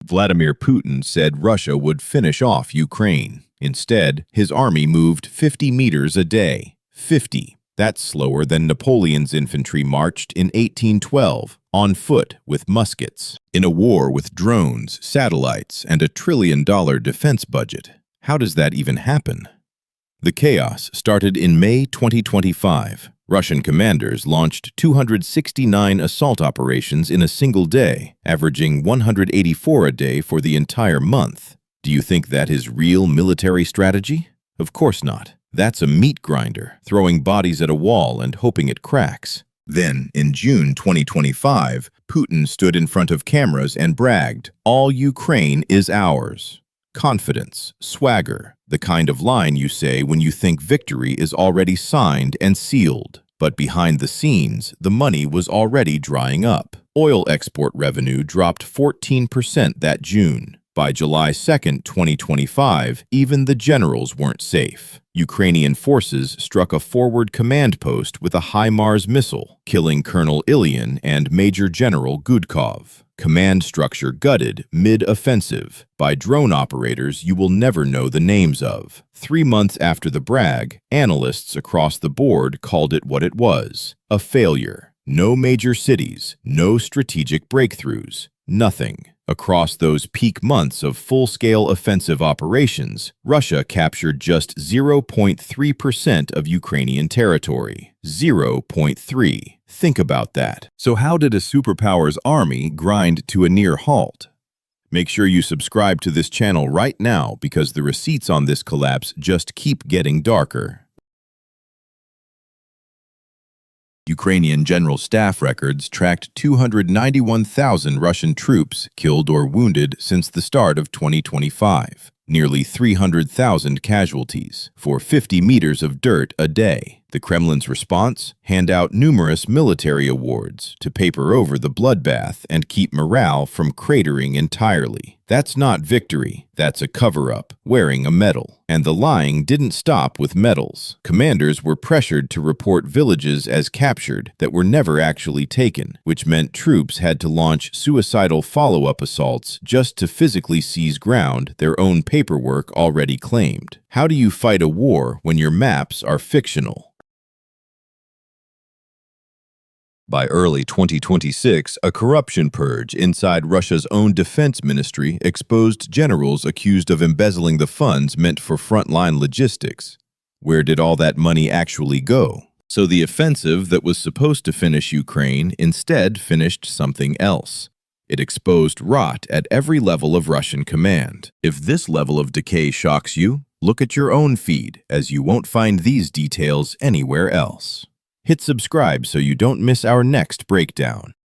Vladimir Putin said Russia would finish off Ukraine. Instead, his army moved 50 meters a day. 50. That's slower than Napoleon's infantry marched in 1812, on foot with muskets, in a war with drones, satellites, and a $1 trillion defense budget. How does that even happen? The chaos started in May 2025. Russian commanders launched 269 assault operations in a single day, averaging 184 a day for the entire month. Do you think that is real military strategy? Of course not. That's a meat grinder, throwing bodies at a wall and hoping it cracks. Then, in June 2025, Putin stood in front of cameras and bragged, "All Ukraine is ours." Confidence, swagger, the kind of line you say when you think victory is already signed and sealed. But behind the scenes, the money was already drying up. Oil export revenue dropped 14% that June. By July 2, 2025, even the generals weren't safe. Ukrainian forces struck a forward command post with a HIMARS missile, killing Colonel Ilyin and Major General Gudkov. Command structure gutted mid-offensive by drone operators you will never know the names of. 3 months after the brag, analysts across the board called it what it was: a failure. No major cities, no strategic breakthroughs, nothing. Across those peak months of full-scale offensive operations, Russia captured just 0.3% of Ukrainian territory. 0.3. Think about that. So how did a superpower's army grind to a near halt? Make sure you subscribe to this channel right now because the receipts on this collapse just keep getting darker. Ukrainian General Staff records tracked 291,000 Russian troops killed or wounded since the start of 2025, nearly 300,000 casualties, for 50 meters of dirt a day. The Kremlin's response? Hand out numerous military awards to paper over the bloodbath and keep morale from cratering entirely. That's not victory, that's a cover-up, wearing a medal. And the lying didn't stop with medals. Commanders were pressured to report villages as captured that were never actually taken, which meant troops had to launch suicidal follow-up assaults just to physically seize ground their own paperwork already claimed. How do you fight a war when your maps are fictional? By early 2026, a corruption purge inside Russia's own defense ministry exposed generals accused of embezzling the funds meant for frontline logistics. Where did all that money actually go? So the offensive that was supposed to finish Ukraine instead finished something else. It exposed rot at every level of Russian command. If this level of decay shocks you, look at your own feed, as you won't find these details anywhere else. Hit subscribe so you don't miss our next breakdown.